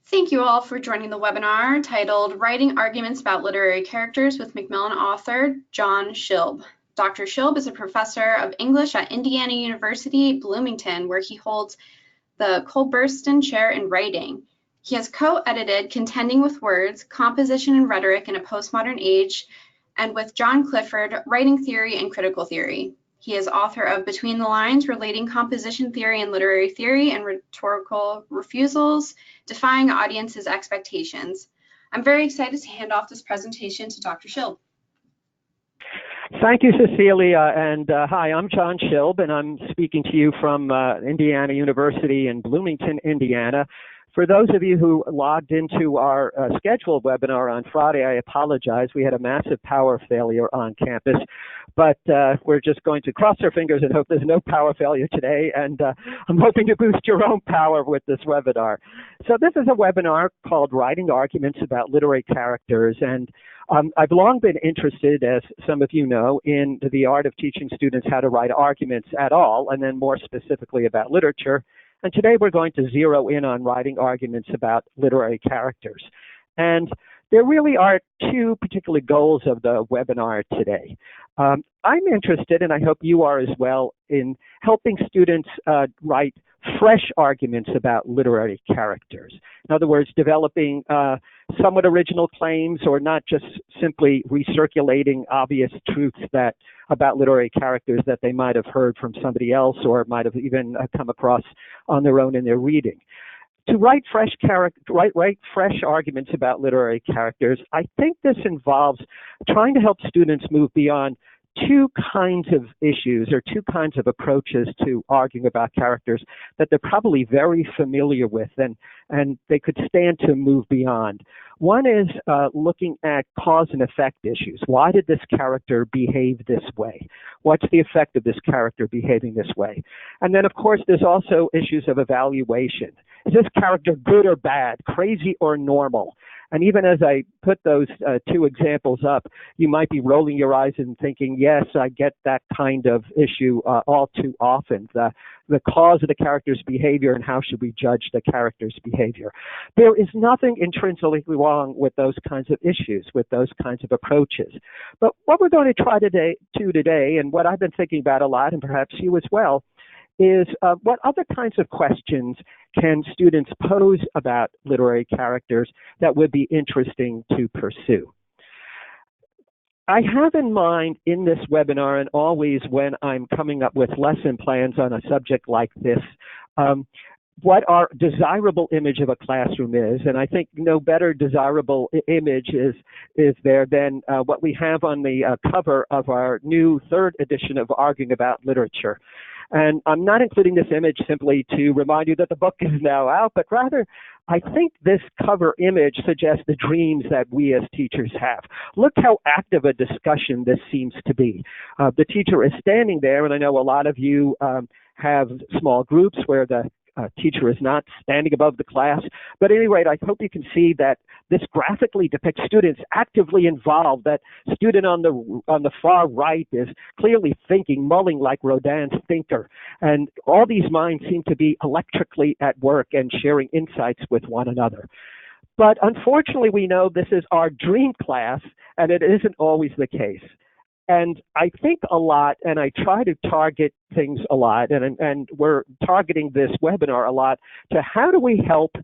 Thank you all for joining the webinar titled Writing Arguments About Literary Characters with Macmillan author John Shilb. Dr. Shilb is a professor of English at Indiana University, Bloomington, where he holds the Culbertson Chair in Writing. He has co-edited Contending with Words, Composition and Rhetoric in a Postmodern Age, and with John Clifford, Writing Theory and Critical Theory. He is author of Between the Lines, Relating Composition Theory and Literary Theory and Rhetorical Refusals, Defying Audiences' Expectations. I'm very excited to hand off this presentation to Dr. Shilb. Thank you, Cecilia, and hi, I'm John Shilb, and I'm speaking to you from Indiana University in Bloomington, Indiana. For those of you who logged into our scheduled webinar on Friday, I apologize. We had a massive power failure on campus, but we're just going to cross our fingers and hope there's no power failure today, and I'm hoping to boost your own power with this webinar. So this is a webinar called Writing Arguments About Literary Characters, and I've long been interested, as some of you know, in the art of teaching students how to write arguments at all, and then more specifically about literature. And today we're going to zero in on writing arguments about literary characters. And there really are two particular goals of the webinar today. I'm interested, and I hope you are as well, in helping students write fresh arguments about literary characters. In other words, developing somewhat original claims, or not just simply recirculating obvious truths about literary characters that they might have heard from somebody else or might have even come across on their own in their reading. To write fresh arguments about literary characters, I think this involves trying to help students move beyond two kinds of issues or two kinds of approaches to arguing about characters that they're probably very familiar with and they could stand to move beyond. One is looking at cause and effect issues. Why did this character behave this way? What's the effect of this character behaving this way? And then, of course, there's also issues of evaluation. Is this character good or bad, crazy or normal? And even as I put those two examples up, you might be rolling your eyes and thinking, yes, I get that kind of issue all too often. The cause of the character's behavior and how should we judge the character's behavior. There is nothing intrinsically wrong with those kinds of issues, with those kinds of approaches. But what we're going to try today, and what I've been thinking about a lot, and perhaps you as well, is what other kinds of questions can students pose about literary characters that would be interesting to pursue? I have in mind in this webinar, and always when I'm coming up with lesson plans on a subject like this, what our desirable image of a classroom is, and I think no better desirable image is there than what we have on the cover of our new third edition of Arguing About Literature. And I'm not including this image simply to remind you that the book is now out, but rather I think this cover image suggests the dreams that we as teachers have. Look how active a discussion this seems to be. The teacher is standing there, and I know a lot of you have small groups where the teacher is not standing above the class. But at any rate, I hope you can see that this graphically depicts students actively involved. That student on the far right is clearly thinking, mulling like Rodin's thinker. And all these minds seem to be electrically at work and sharing insights with one another. But unfortunately, we know this is our dream class, and it isn't always the case. And I think a lot, and I try to target things a lot, and we're targeting this webinar a lot to how do we help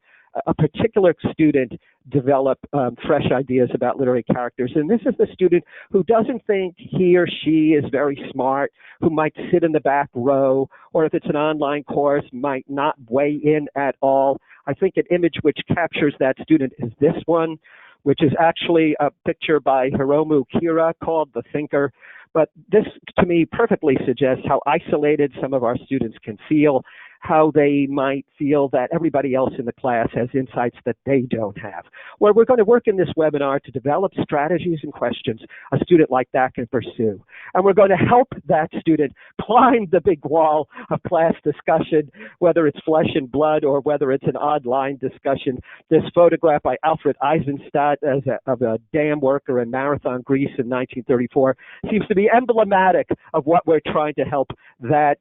a particular student develop fresh ideas about literary characters. And this is the student who doesn't think he or she is very smart, who might sit in the back row, or if it's an online course, might not weigh in at all. I think an image which captures that student is this one, which is actually a picture by Hiromu Kira called The Thinker. But this, to me, perfectly suggests how isolated some of our students can feel, how they might feel that everybody else in the class has insights that they don't have. Well, we're going to work in this webinar to develop strategies and questions a student like that can pursue. And we're going to help that student climb the big wall of class discussion, whether it's flesh and blood or whether it's an odd line discussion. This photograph by Alfred Eisenstadt of a dam worker in Marathon, Greece in 1934 seems to be emblematic of what we're trying to help that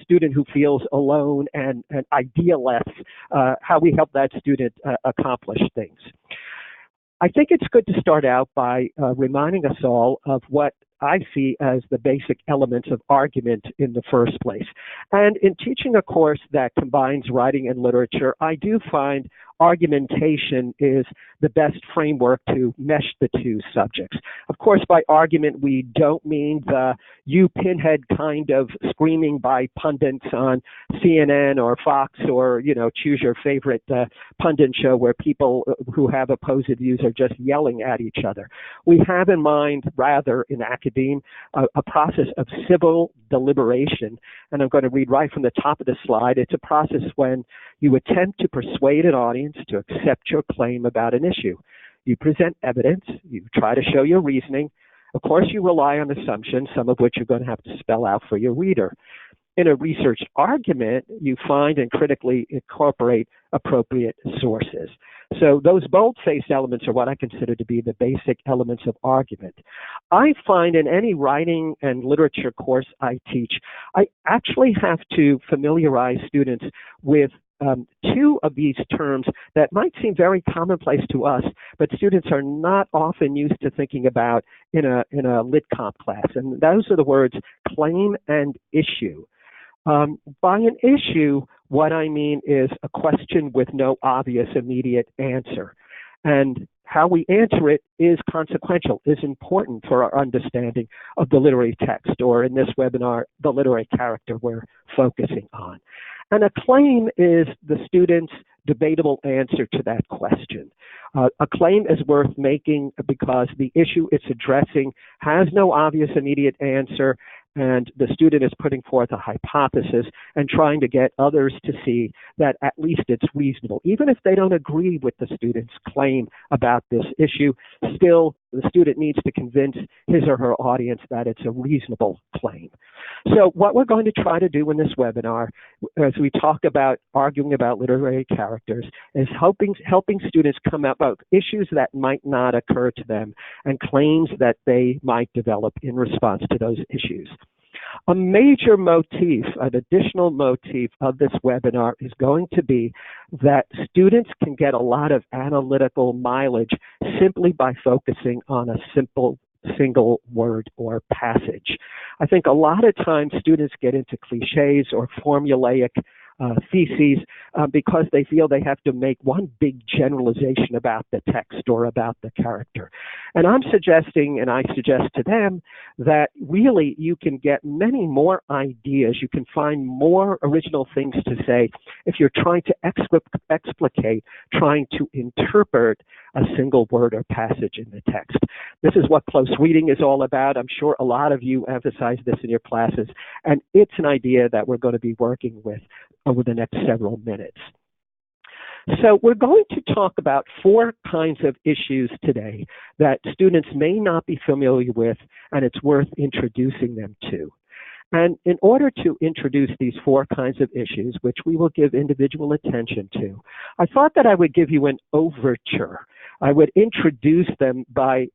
student who feels alone tone and idealess, how we help that student accomplish things. I think it's good to start out by reminding us all of what I see as the basic elements of argument in the first place. And in teaching a course that combines writing and literature, I do find argumentation is the best framework to mesh the two subjects. Of course, by argument, we don't mean the you pinhead kind of screaming by pundits on CNN or Fox or, choose your favorite pundit show where people who have opposed views are just yelling at each other. We have in mind, rather, in academe, a process of civil deliberation. And I'm going to read right from the top of the slide. It's a process when you attempt to persuade an audience to accept your claim about an issue. You present evidence, you try to show your reasoning. Of course, you rely on assumptions, some of which you're going to have to spell out for your reader. In a research argument, you find and critically incorporate appropriate sources. So those bold-faced elements are what I consider to be the basic elements of argument. I find in any writing and literature course I teach, I actually have to familiarize students with two of these terms that might seem very commonplace to us, but students are not often used to thinking about in a lit comp class. And those are the words claim and issue. By an issue, what I mean is a question with no obvious immediate answer. And how we answer it is consequential, is important for our understanding of the literary text, or in this webinar, the literary character we're focusing on. And a claim is the student's debatable answer to that question. A claim is worth making because the issue it's addressing has no obvious immediate answer, and the student is putting forth a hypothesis and trying to get others to see that at least it's reasonable. Even if they don't agree with the student's claim about this issue, still the student needs to convince his or her audience that it's a reasonable claim. So what we're going to try to do in this webinar, as we talk about arguing about literary characters, is helping students come up with issues that might not occur to them and claims that they might develop in response to those issues. A major motif, an additional motif of this webinar is going to be that students can get a lot of analytical mileage simply by focusing on a single word or passage. I think a lot of times students get into cliches or formulaic theses because they feel they have to make one big generalization about the text or about the character. And I'm suggesting, and I suggest to them, that really you can get many more ideas, you can find more original things to say if you're trying to explicate, trying to interpret a single word or passage in the text. This is what close reading is all about. I'm sure a lot of you emphasize this in your classes, and it's an idea that we're going to be working with over the next several minutes. So we're going to talk about 4 kinds of issues today that students may not be familiar with, and it's worth introducing them to. And in order to introduce these 4 kinds of issues, which we will give individual attention to, I thought that I would give you an overture. I would introduce them by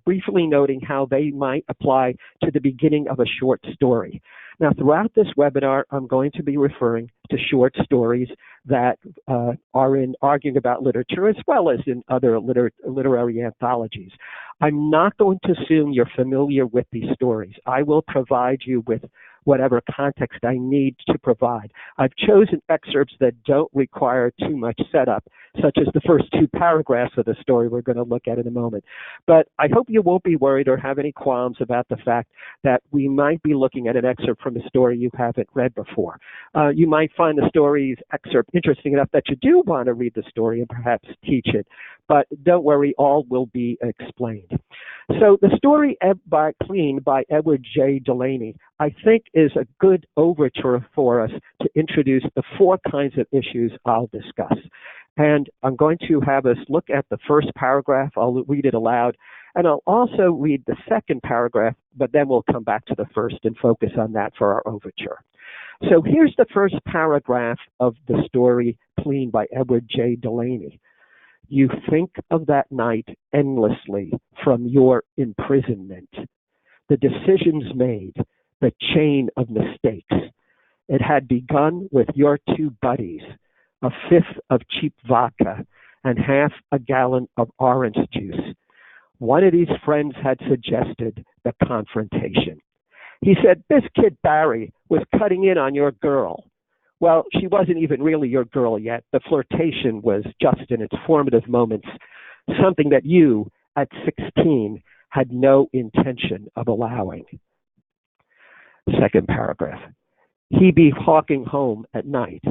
briefly noting how they might apply to the beginning of a short story. Now, throughout this webinar, I'm going to be referring to short stories that are in Arguing About Literature, as well as in other literary anthologies. I'm not going to assume you're familiar with these stories. I will provide you with whatever context I need to provide. I've chosen excerpts that don't require too much setup, such as the first 2 paragraphs of the story we're going to look at in a moment. But I hope you won't be worried or have any qualms about the fact that we might be looking at an excerpt from a story you haven't read before. You might find the story's excerpt interesting enough that you do want to read the story and perhaps teach it. But don't worry, all will be explained. So the story Clean by Edward J. Delaney, I think, is a good overture for us to introduce the 4 kinds of issues I'll discuss. And I'm going to have us look at the first paragraph. I'll read it aloud. And I'll also read the second paragraph, but then we'll come back to the first and focus on that for our overture. So here's the first paragraph of the story Clean by Edward J. Delaney. You think of that night endlessly from your imprisonment, the decisions made, the chain of mistakes. It had begun with your two buddies, a fifth of cheap vodka, and half a gallon of orange juice. One of these friends had suggested the confrontation. He said, "This kid Barry was cutting in on your girl." Well, she wasn't even really your girl yet. The flirtation was just in its formative moments, something that you, at 16, had no intention of allowing. Second paragraph. He be hawking home at night.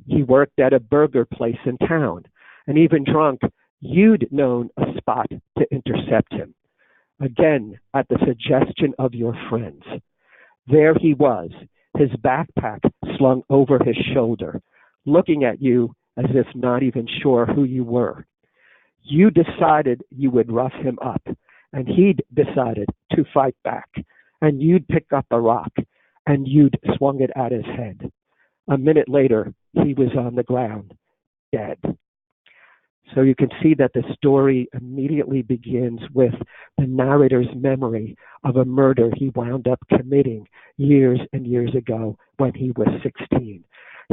He worked at a burger place in town, and even drunk, you'd known a spot to intercept him. Again, at the suggestion of your friends. There he was, his backpack slung over his shoulder, looking at you as if not even sure who you were. You decided you would rough him up, and he'd decided to fight back, and you'd pick up a rock, and you'd swung it at his head. A minute later, he was on the ground, dead. So you can see that the story immediately begins with the narrator's memory of a murder he wound up committing years and years ago when he was 16.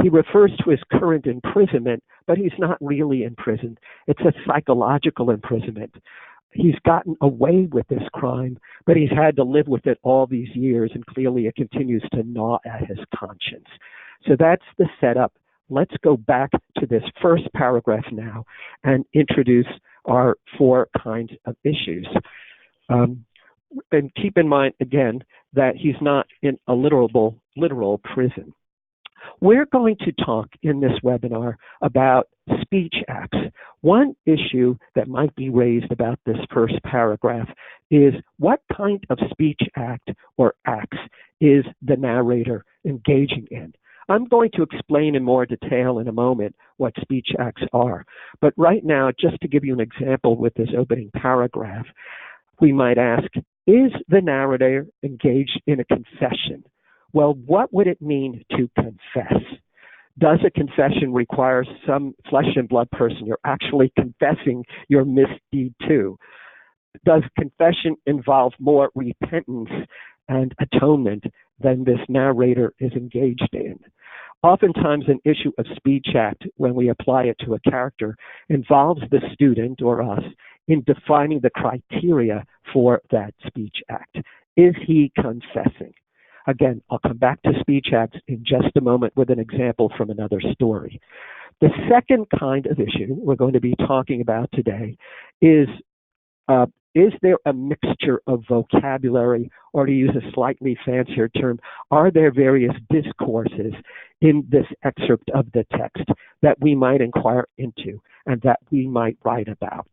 He refers to his current imprisonment, but he's not really in prison. It's a psychological imprisonment. He's gotten away with this crime, but he's had to live with it all these years, and clearly it continues to gnaw at his conscience. So that's the setup. Let's go back to this first paragraph now and introduce our four kinds of issues. And keep in mind, again, that he's not in a literal prison. We're going to talk in this webinar about speech acts. One issue that might be raised about this first paragraph is what kind of speech act or acts is the narrator engaging in? I'm going to explain in more detail in a moment what speech acts are. But right now, just to give you an example with this opening paragraph, we might ask, is the narrator engaged in a confession? Well, what would it mean to confess? Does a confession require some flesh and blood person you're actually confessing your misdeed to? Does confession involve more repentance and atonement than this narrator is engaged in? Oftentimes, an issue of speech act, when we apply it to a character, involves the student or us in defining the criteria for that speech act. Is he confessing? Again, I'll come back to speech acts in just a moment with an example from another story. The second kind of issue we're going to be talking about today is there a mixture of vocabulary, or to use a slightly fancier term, are there various discourses in this excerpt of the text that we might inquire into and that we might write about?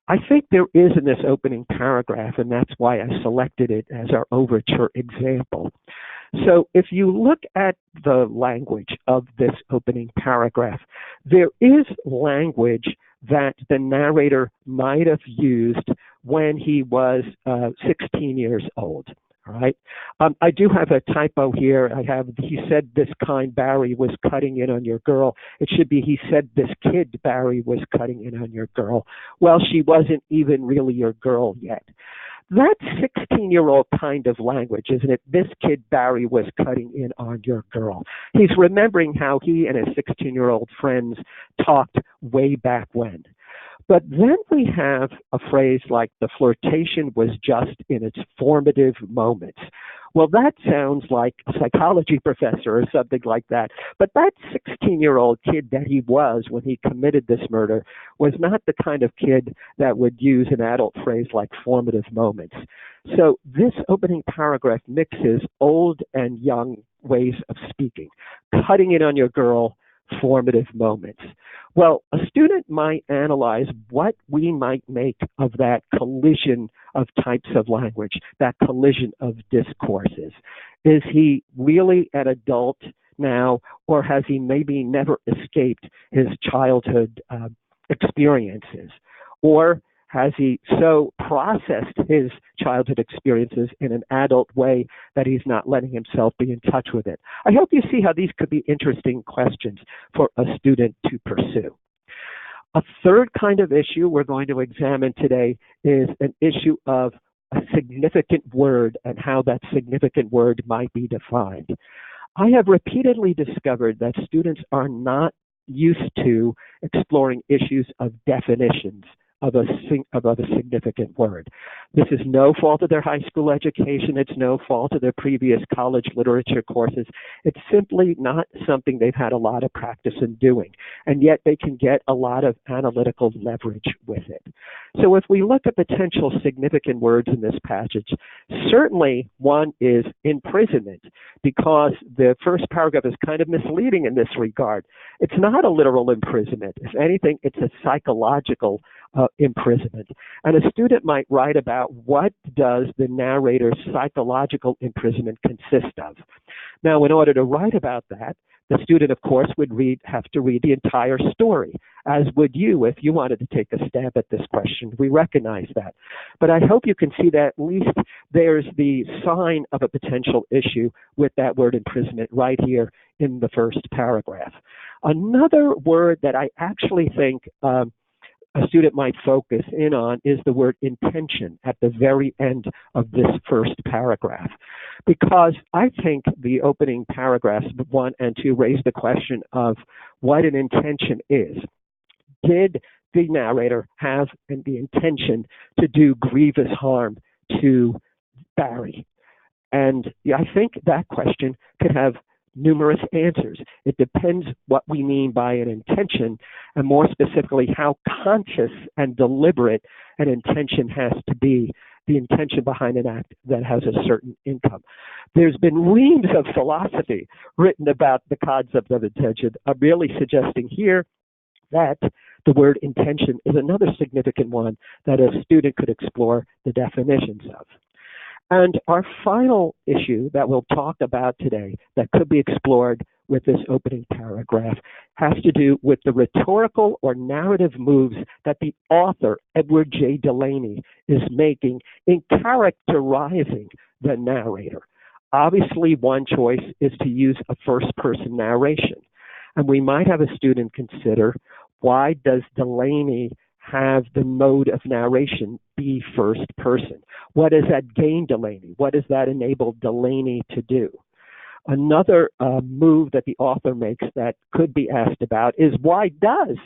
I think there is in this opening paragraph, and that's why I selected it as our overture example. So if you look at the language of this opening paragraph, there is language that the narrator might have used when he was 16 years old. All right. I do have a typo here. He said this kind Barry was cutting in on your girl. It should be he said this kid Barry was cutting in on your girl. Well, she wasn't even really your girl yet. That's 16-year-old kind of language, isn't it? This kid Barry was cutting in on your girl. He's remembering how he and his 16-year-old friends talked way back when. But then we have a phrase like the flirtation was just in its formative moments. Well, that sounds like a psychology professor or something like that. But that 16-year-old kid that he was when he committed this murder was not the kind of kid that would use an adult phrase like formative moments. So this opening paragraph mixes old and young ways of speaking. Cutting in on your girl, formative moments. Well, a student might analyze what we might make of that collision of types of language, that collision of discourses. Is he really an adult now, or has he maybe never escaped his childhood experiences? Or has he so processed his childhood experiences in an adult way that he's not letting himself be in touch with it? I hope you see how these could be interesting questions for a student to pursue. A third kind of issue we're going to examine today is an issue of a significant word and how that significant word might be defined. I have repeatedly discovered that students are not used to exploring issues of definitions of a significant word. This is no fault of their high school education. It's no fault of their previous college literature courses. It's simply not something they've had a lot of practice in doing, and yet they can get a lot of analytical leverage with it. So if we look at potential significant words in this passage, certainly one is imprisonment, because the first paragraph is kind of misleading in this regard. It's not a literal imprisonment. If anything, it's a psychological imprisonment. And a student might write about what does the narrator's psychological imprisonment consist of. Now, in order to write about that, the student, of course, would have to read the entire story, as would you if you wanted to take a stab at this question. We recognize that. But I hope you can see that at least there's the sign of a potential issue with that word imprisonment right here in the first paragraph. Another word that I actually think a student might focus in on is the word intention at the very end of this first paragraph, because I think the opening paragraphs 1 and 2 raise the question of what an intention is. Did the narrator have the intention to do grievous harm to Barry? And I think that question could have numerous answers. It depends what we mean by an intention, and more specifically, how conscious and deliberate an intention has to be, the intention behind an act that has a certain income. There's been reams of philosophy written about the concept of intention. I'm really suggesting here that the word intention is another significant one that a student could explore the definitions of. And our final issue that we'll talk about today that could be explored with this opening paragraph has to do with the rhetorical or narrative moves that the author, Edward J. Delaney, is making in characterizing the narrator. Obviously, one choice is to use a first-person narration. And we might have a student consider, why does Delaney have the mode of narration be first person? What does that gain Delaney? What does that enable Delaney to do? Another move that the author makes that could be asked about is, why does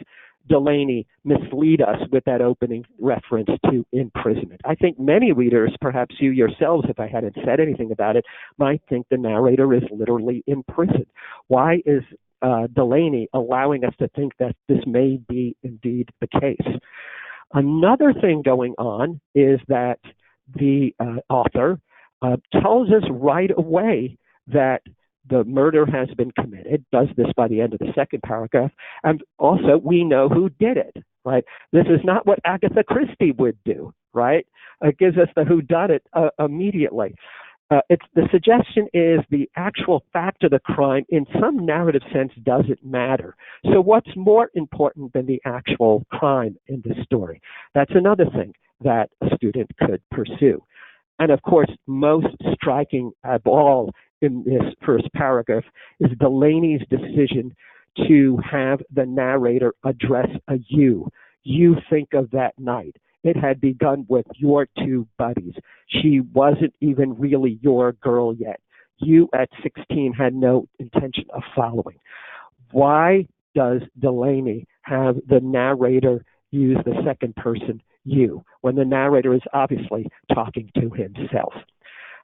Delaney mislead us with that opening reference to imprisonment? I think many readers, perhaps you yourselves, if I hadn't said anything about it, might think the narrator is literally imprisoned. Why is Delaney allowing us to think that this may be indeed the case? Another thing going on is that the author tells us right away that the murder has been committed, does this by the end of the second paragraph, and also we know who did it, right? This is not what Agatha Christie would do, right? It gives us the whodunit immediately. The suggestion is the actual fact of the crime in some narrative sense doesn't matter. So what's more important than the actual crime in this story? That's another thing that a student could pursue. And of course, most striking of all in this first paragraph is Delaney's decision to have the narrator address a you. You think of that night. It had begun with your two buddies. She wasn't even really your girl yet. You at 16 had no intention of following. Why does Delaney have the narrator use the second person you when the narrator is obviously talking to himself?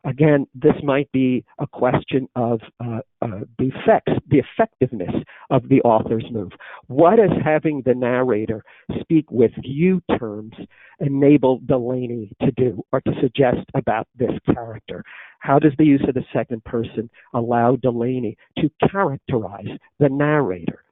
Again, this might be a question of the effectiveness of the author's move. What does having the narrator speak with you terms enable Delaney to do or to suggest about this character? How does the use of the second person allow Delaney to characterize the narrator?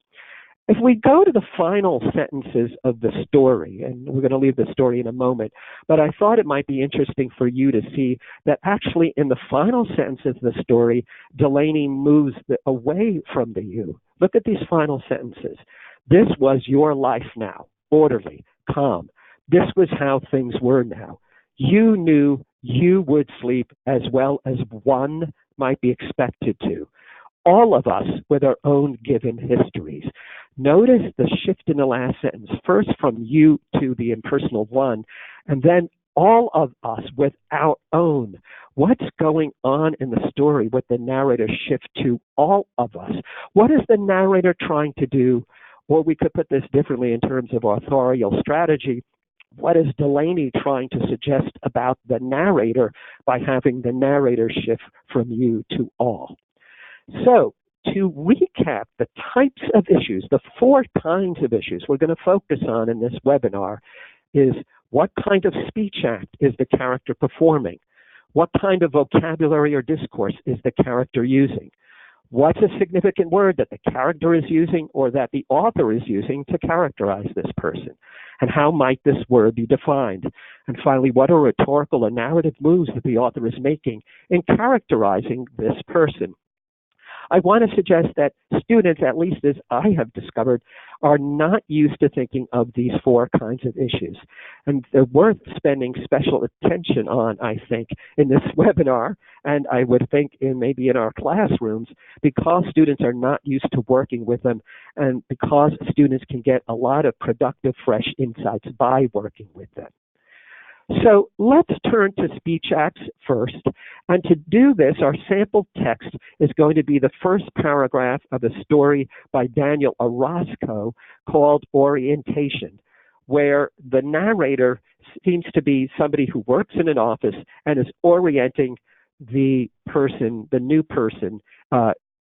If we go to the final sentences of the story, and we're going to leave the story in a moment, but I thought it might be interesting for you to see that actually in the final sentence of the story, Delaney moves away from the you. Look at these final sentences. This was your life now, orderly, calm. This was how things were now. You knew you would sleep as well as one might be expected to. All of us with our own given histories. Notice the shift in the last sentence, first from you to the impersonal one, and then all of us with our own. what's going on in the story with the narrator shift to all of us? What is the narrator trying to do? Or we could put this differently in terms of authorial strategy. What is Delaney trying to suggest about the narrator by having the narrator shift from you to all? So, to recap the types of issues, the 4 kinds of issues we're going to focus on in this webinar is what kind of speech act is the character performing? What kind of vocabulary or discourse is the character using? What's a significant word that the character is using or that the author is using to characterize this person? And how might this word be defined? And finally, what are rhetorical and narrative moves that the author is making in characterizing this person? I want to suggest that students, at least as I have discovered, are not used to thinking of these 4 kinds of issues. And they're worth spending special attention on, I think, in this webinar, and I would think maybe in our classrooms, because students are not used to working with them, and because students can get a lot of productive, fresh insights by working with them. So let's turn to speech acts first. And to do this, our sample text is going to be the first paragraph of a story by Daniel Orozco called Orientation, where the narrator seems to be somebody who works in an office and is orienting the person, the new person,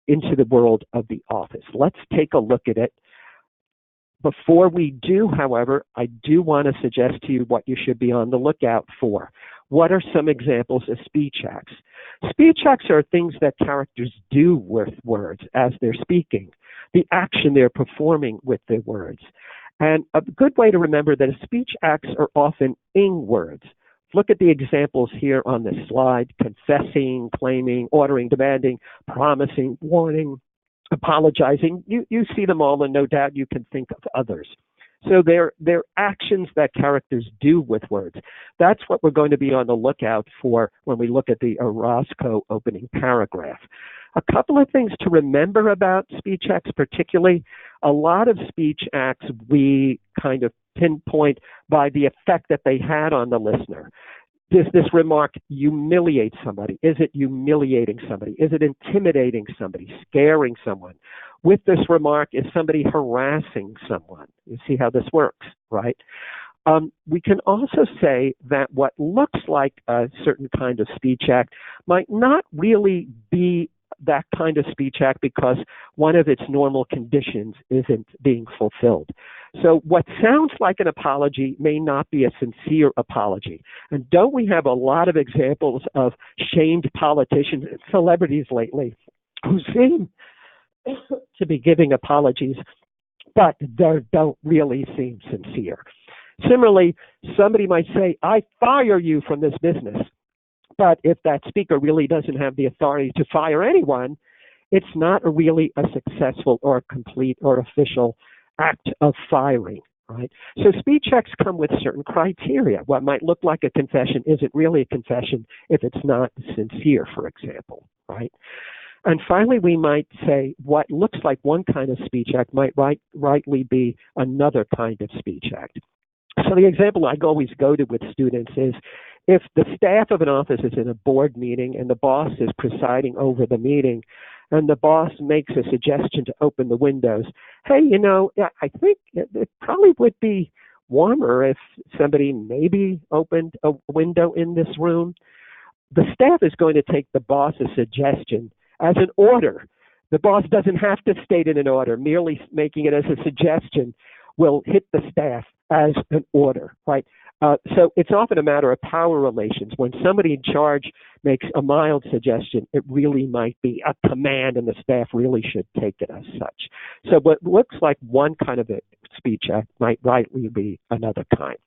into the world of the office. Let's take a look at it. Before we do, however, I do want to suggest to you what you should be on the lookout for. What are some examples of speech acts? Speech acts are things that characters do with words as they're speaking, the action they're performing with their words. And a good way to remember that speech acts are often in words. Look at the examples here on this slide: confessing, claiming, ordering, demanding, promising, warning, apologizing. You see them all, and no doubt you can think of others. So they're actions that characters do with words. That's what we're going to be on the lookout for when we look at the Orozco opening paragraph. A couple of things to remember about speech acts, particularly a lot of speech acts we kind of pinpoint by the effect that they had on the listener. Does this remark humiliate somebody? Is it humiliating somebody? Is it intimidating somebody, scaring someone? With this remark, is somebody harassing someone? You see how this works, right? We can also say that what looks like a certain kind of speech act might not really be that kind of speech act because one of its normal conditions isn't being fulfilled. So what sounds like an apology may not be a sincere apology. And don't we have a lot of examples of shamed politicians and celebrities lately who seem to be giving apologies, but they don't really seem sincere? Similarly, somebody might say, "I fire you from this business." But if that speaker really doesn't have the authority to fire anyone, it's not really a successful or complete or official act of firing, right? So speech acts come with certain criteria. What might look like a confession isn't really a confession if it's not sincere, for example, right? And finally, we might say what looks like one kind of speech act might rightly be another kind of speech act. So the example I always go to with students is if the staff of an office is in a board meeting and the boss is presiding over the meeting and the boss makes a suggestion to open the windows, hey, I think it probably would be warmer if somebody maybe opened a window in this room. The staff is going to take the boss's suggestion as an order. The boss doesn't have to state it in an order. Merely making it as a suggestion will hit the staff as an order, right? So it's often a matter of power relations. When somebody in charge makes a mild suggestion, it really might be a command, and the staff really should take it as such. So what looks like one kind of a speech act might rightly be another kind.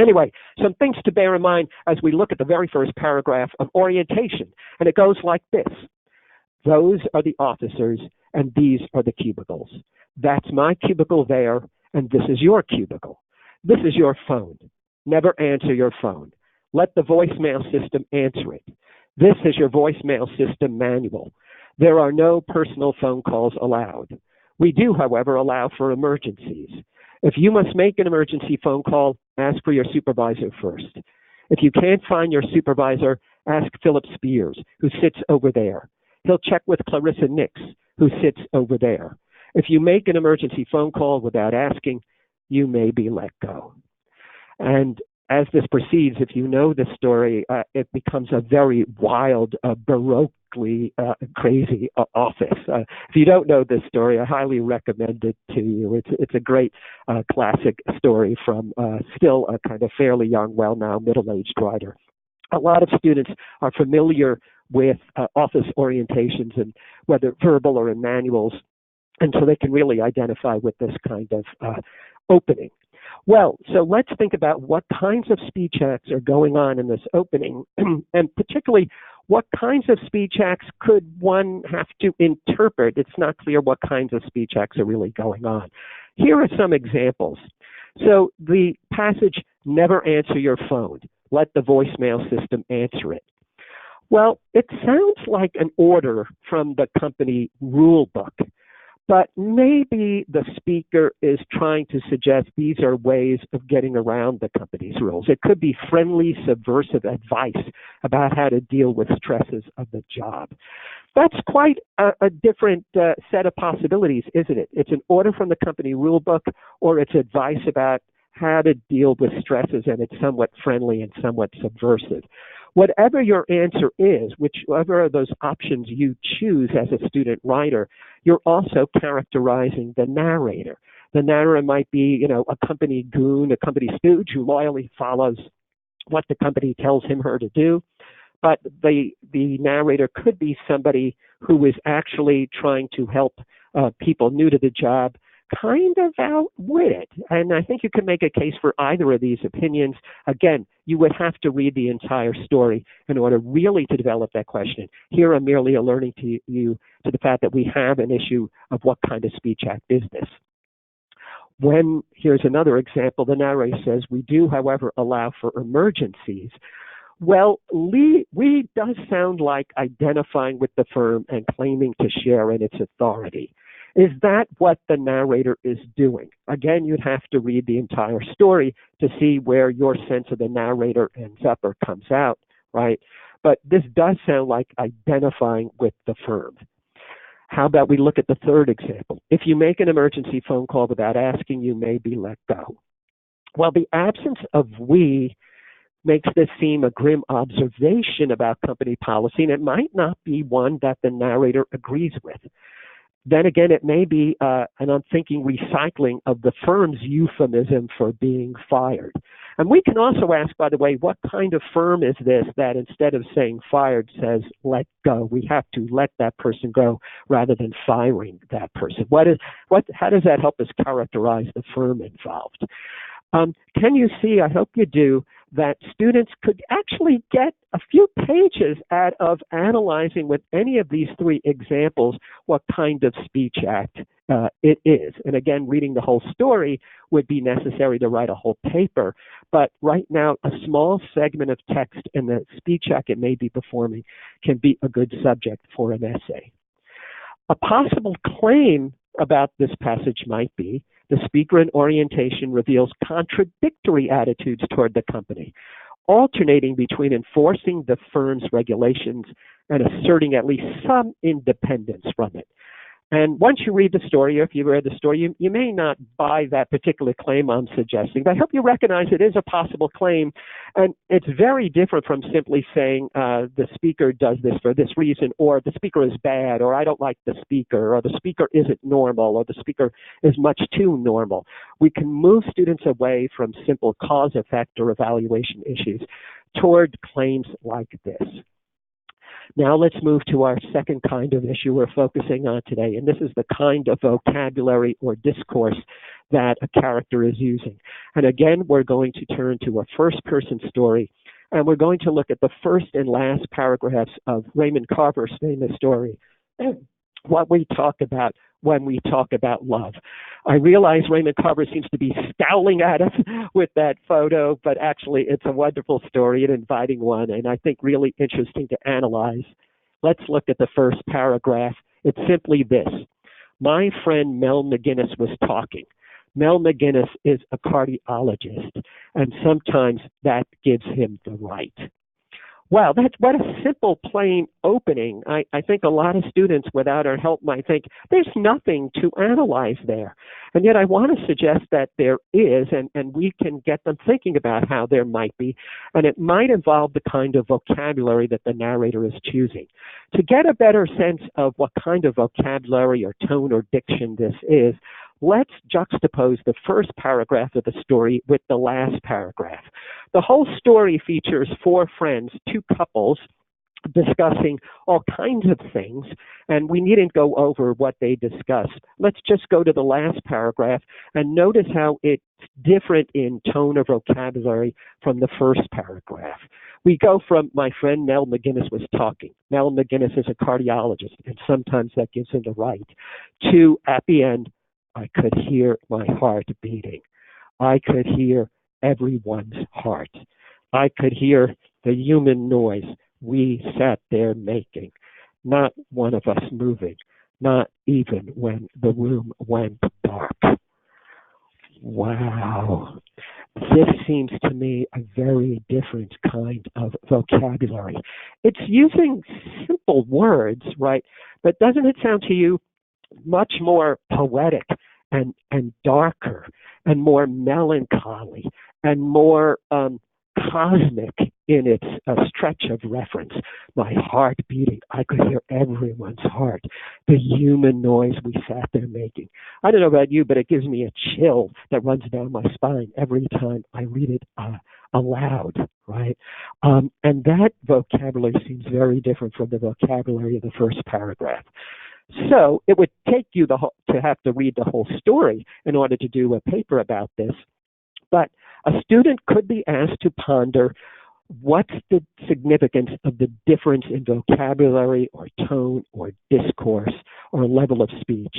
Anyway, some things to bear in mind as we look at the very first paragraph of orientation, and it goes like this. Those are the officers, and these are the cubicles. That's my cubicle there, and this is your cubicle. This is your phone. Never answer your phone. Let the voicemail system answer it. This is your voicemail system manual. There are no personal phone calls allowed. We do, however, allow for emergencies. If you must make an emergency phone call, ask for your supervisor first. If you can't find your supervisor, ask Philip Spears, who sits over there. He'll check with Clarissa Nix, who sits over there. If you make an emergency phone call without asking, you may be let go. And as this proceeds, if you know the story, it becomes a very wild, baroquely crazy office. If you don't know this story, I highly recommend it to you. It's a great classic story from still a kind of fairly young, well now middle-aged writer. A lot of students are familiar with office orientations, and whether verbal or in manuals, and so they can really identify with this kind of opening. Well, so let's think about what kinds of speech acts are going on in this opening, and particularly what kinds of speech acts could one have to interpret. It's not clear what kinds of speech acts are really going on. Here are some examples. So the passage, never answer your phone. Let the voicemail system answer it. Well, it sounds like an order from the company rule book, but maybe the speaker is trying to suggest these are ways of getting around the company's rules. It could be friendly, subversive advice about how to deal with stresses of the job. That's quite a different set of possibilities, isn't it? It's an order from the company rule book, or it's advice about how to deal with stresses, and it's somewhat friendly and somewhat subversive. Whatever your answer is, whichever of those options you choose as a student writer, you're also characterizing the narrator. The narrator might be, a company goon, a company stooge who loyally follows what the company tells him or her to do. But the narrator could be somebody who is actually trying to help people new to the job kind of outwit it. And I think you can make a case for either of these opinions. Again, you would have to read the entire story in order really to develop that question. Here I'm merely alerting to you to the fact that we have an issue of what kind of speech act is this. Here's another example, the narrator says, we do, however, allow for emergencies. Well, we does sound like identifying with the firm and claiming to share in its authority. Is that what the narrator is doing? Again, you'd have to read the entire story to see where your sense of the narrator ends up or comes out, right? But this does sound like identifying with the firm. How about we look at the third example? If you make an emergency phone call without asking, you may be let go. Well, the absence of we makes this seem a grim observation about company policy, and it might not be one that the narrator agrees with. Then again, it may be an unthinking recycling of the firm's euphemism for being fired. And we can also ask, by the way, what kind of firm is this that instead of saying fired says let go? We have to let that person go rather than firing that person. How does that help us characterize the firm involved? Can you see, I hope you do, that students could actually get a few pages out of analyzing with any of these three examples what kind of speech act it is. And again, reading the whole story would be necessary to write a whole paper. But right now, a small segment of text and the speech act it may be performing can be a good subject for an essay. A possible claim about this passage might be the speaker in orientation reveals contradictory attitudes toward the company, alternating between enforcing the firm's regulations and asserting at least some independence from it. And once you read the story, or if you read the story, you may not buy that particular claim I'm suggesting, but I hope you recognize it is a possible claim. And it's very different from simply saying the speaker does this for this reason, or the speaker is bad, or I don't like the speaker, or the speaker isn't normal, or the speaker is much too normal. We can move students away from simple cause-effect or evaluation issues toward claims like this. Now let's move to our second kind of issue we're focusing on today, and this is the kind of vocabulary or discourse that a character is using. And again, we're going to turn to a first-person story, and we're going to look at the first and last paragraphs of Raymond Carver's famous story, what we talk about when we talk about love. I realize Raymond Carver seems to be scowling at us with that photo, but actually it's a wonderful story, an inviting one, and I think really interesting to analyze. Let's look at the first paragraph. It's simply this. My friend Mel McGinnis was talking. Mel McGinnis is a cardiologist, and sometimes that gives him the right. Wow, that's what a simple, plain opening. I think a lot of students without our help might think there's nothing to analyze there. And yet I want to suggest that there is, and we can get them thinking about how there might be. And it might involve the kind of vocabulary that the narrator is choosing. To get a better sense of what kind of vocabulary or tone or diction this is, let's juxtapose the first paragraph of the story with the last paragraph. The whole story features four friends, two couples, discussing all kinds of things, and we needn't go over what they discussed. Let's just go to the last paragraph and notice how it's different in tone or vocabulary from the first paragraph. We go from my friend Mel McGinnis was talking. Mel McGinnis is a cardiologist, and sometimes that gives him the right, to, at the end, I could hear my heart beating. I could hear everyone's heart. I could hear the human noise we sat there making. Not one of us moving, not even when the room went dark. Wow. This seems to me a very different kind of vocabulary. It's using simple words, right? But doesn't it sound to you much more poetic and darker and more melancholy and more cosmic in its stretch of reference? My heart beating. I could hear everyone's heart. The human noise we sat there making. I don't know about you, but it gives me a chill that runs down my spine every time I read it aloud, right? And that vocabulary seems very different from the vocabulary of the first paragraph. So it would take you to have to read the whole story in order to do a paper about this. But a student could be asked to ponder what's the significance of the difference in vocabulary or tone or discourse or level of speech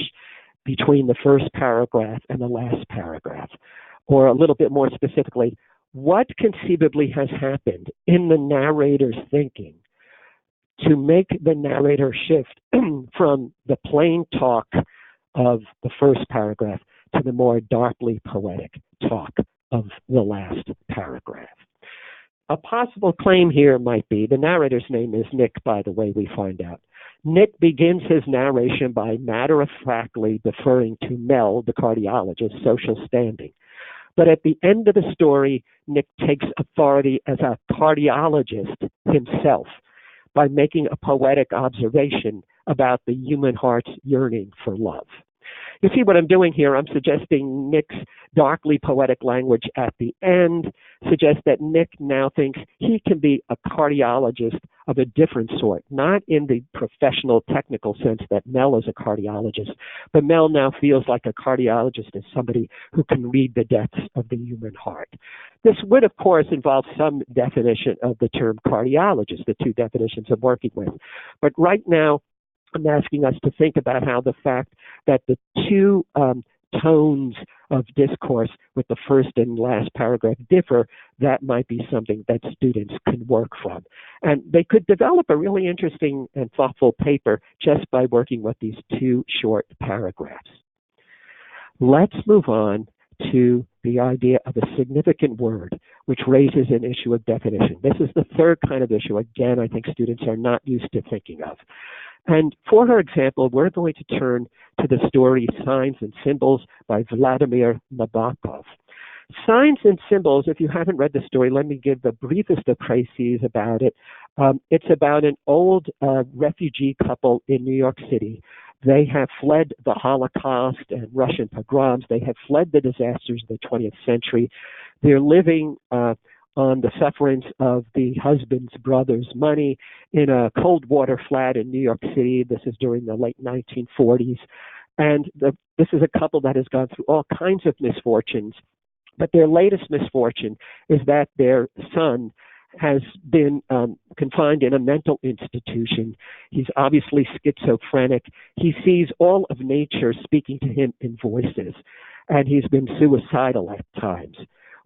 between the first paragraph and the last paragraph. Or a little bit more specifically, what conceivably has happened in the narrator's thinking to make the narrator shift from the plain talk of the first paragraph to the more darkly poetic talk of the last paragraph. A possible claim here might be, the narrator's name is Nick, by the way, we find out. Nick begins his narration by matter-of-factly deferring to Mel, the cardiologist's social standing. But at the end of the story, Nick takes authority as a cardiologist himself by making a poetic observation about the human heart's yearning for love. You see what I'm doing here? I'm suggesting Nick's darkly poetic language at the end suggests that Nick now thinks he can be a cardiologist of a different sort, not in the professional technical sense that Mel is a cardiologist, but Mel now feels like a cardiologist is somebody who can read the depths of the human heart. This would, of course, involve some definition of the term cardiologist, the two definitions I'm working with. But right now, I'm asking us to think about how the fact that the two tones of discourse with the first and last paragraph differ, that might be something that students can work from. And they could develop a really interesting and thoughtful paper just by working with these two short paragraphs. Let's move on to the idea of a significant word, which raises an issue of definition. This is the third kind of issue, again, I think students are not used to thinking of. And for our example, we're going to turn to the story Signs and Symbols by Vladimir Naboko. Signs and Symbols, if you haven't read the story, let me give the briefest of précises about it. It's about an old refugee couple in New York City. They have fled the Holocaust and Russian pogroms. They have fled the disasters of the 20th century. They're living on the sufferance of the husband's brother's money in a cold water flat in New York City. This is during the late 1940s. And this is a couple that has gone through all kinds of misfortunes. But their latest misfortune is that their son has been confined in a mental institution. He's obviously schizophrenic. He sees all of nature speaking to him in voices, and he's been suicidal at times.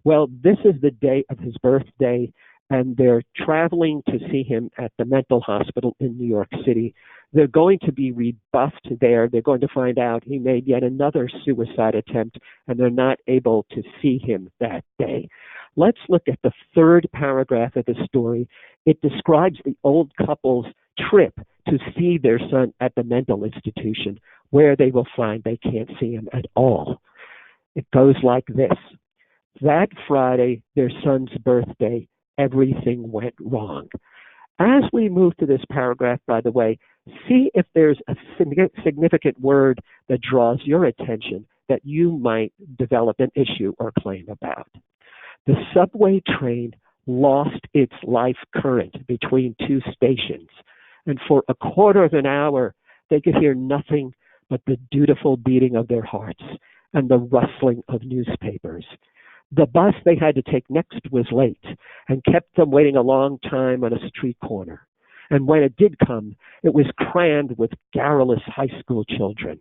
Well, this is the day of his birthday, and they're traveling to see him at the mental hospital in New York City. They're going to be rebuffed there. They're going to find out he made yet another suicide attempt, and they're not able to see him that day. Let's look at the third paragraph of the story It describes the old couple's trip to see their son at the mental institution, where they will find they can't see him at all. It goes like this. That Friday, their son's birthday, everything went wrong. As we move to this paragraph, by the way, see if there's a significant word that draws your attention that you might develop an issue or claim about. The subway train lost its life current between two stations, and for a quarter of an hour, they could hear nothing but the dutiful beating of their hearts and the rustling of newspapers. The bus they had to take next was late and kept them waiting a long time on a street corner. And when it did come, it was crammed with garrulous high school children.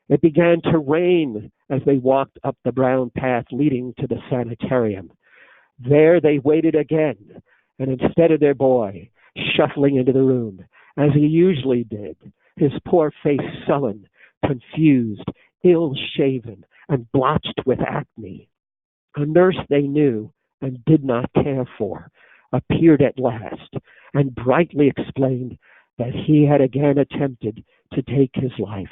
It began to rain as they walked up the brown path leading to the sanitarium. There they waited again, and instead of their boy shuffling into the room, as he usually did, his poor face sullen, confused, ill-shaven, and blotched with acne, a nurse they knew and did not care for appeared at last and brightly explained that he had again attempted to take his life.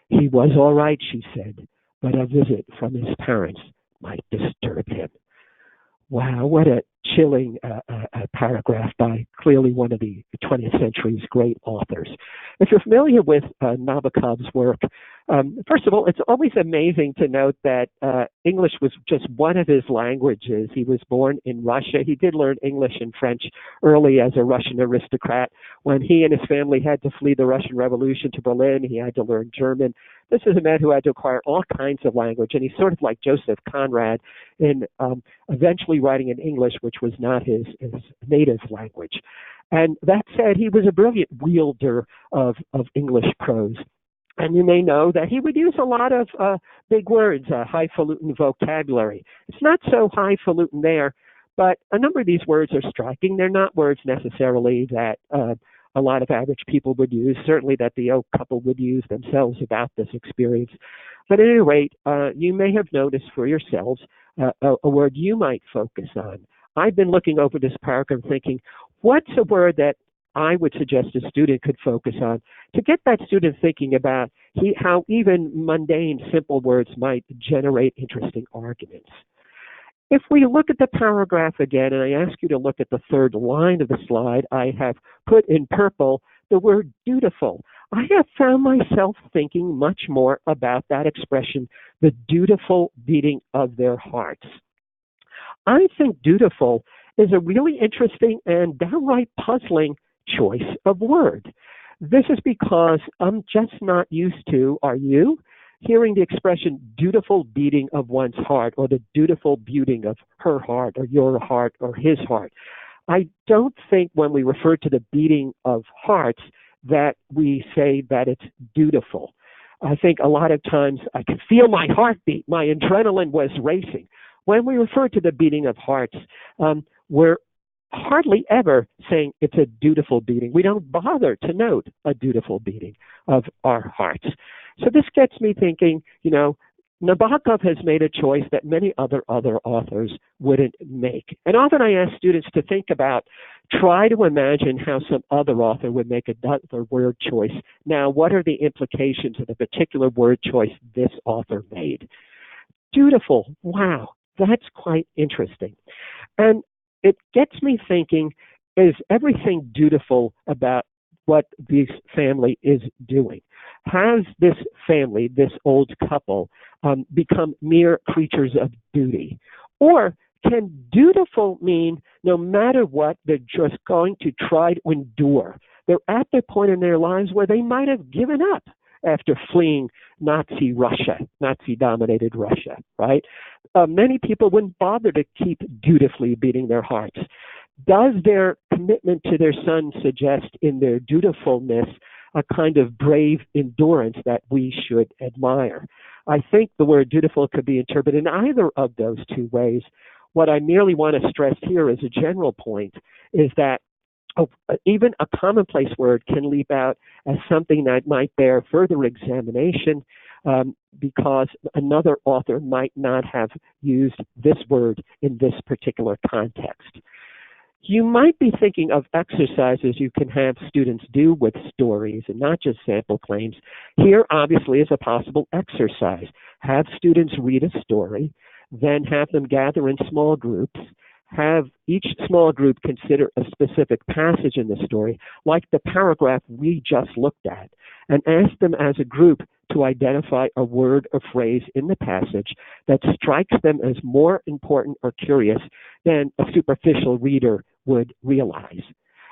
He was all right, she said, but a visit from his parents might disturb him. Wow, what a chilling paragraph by clearly one of the 20th century's great authors. If you're familiar with Nabokov's work, first of all, it's always amazing to note that English was just one of his languages. He was born in Russia. He did learn English and French early as a Russian aristocrat. When he and his family had to flee the Russian Revolution to Berlin, he had to learn German. This is a man who had to acquire all kinds of language, and he's sort of like Joseph Conrad in eventually writing in English, which was not his native language. And that said, he was a brilliant wielder of English prose. And you may know that he would use a lot of big words, highfalutin vocabulary. It's not so highfalutin there, but a number of these words are striking. They're not words necessarily that a lot of average people would use, certainly that the old couple would use themselves about this experience. But at any rate, you may have noticed for yourselves a word you might focus on. I've been looking over this paragraph thinking, what's a word that I would suggest a student could focus on to get that student thinking about how even mundane, simple words might generate interesting arguments. If we look at the paragraph again, and I ask you to look at the third line of the slide, I have put in purple the word dutiful. I have found myself thinking much more about that expression, the dutiful beating of their hearts. I think dutiful is a really interesting and downright puzzling choice of word. This is because I'm just not used to, are you, hearing the expression dutiful beating of one's heart, or the dutiful beating of her heart or your heart or his heart. I don't think when we refer to the beating of hearts that we say that it's dutiful. I think a lot of times I could feel my heartbeat, my adrenaline was racing. When we refer to the beating of hearts, we're hardly ever saying it's a dutiful beating. We don't bother to note a dutiful beating of our hearts. So this gets me thinking, Nabokov has made a choice that many other authors wouldn't make. And often I ask students to think about, try to imagine how some other author would make another word choice. Now, what are the implications of the particular word choice this author made? Dutiful, wow, that's quite interesting. And it gets me thinking, is everything dutiful about what this family is doing? Has this family, this old couple, become mere creatures of duty? Or can dutiful mean no matter what, they're just going to try to endure? They're at the point in their lives where they might have given up after fleeing Nazi Russia, Nazi-dominated Russia, right? Many people wouldn't bother to keep dutifully beating their hearts. Does their commitment to their son suggest in their dutifulness a kind of brave endurance that we should admire? I think the word dutiful could be interpreted in either of those two ways. What I merely want to stress here as a general point is that even a commonplace word can leap out as something that might bear further examination because another author might not have used this word in this particular context. You might be thinking of exercises you can have students do with stories and not just sample claims. Here, obviously, is a possible exercise. Have students read a story, then have them gather in small groups, have each small group consider a specific passage in the story, like the paragraph we just looked at, and ask them as a group to identify a word or phrase in the passage that strikes them as more important or curious than a superficial reader would realize.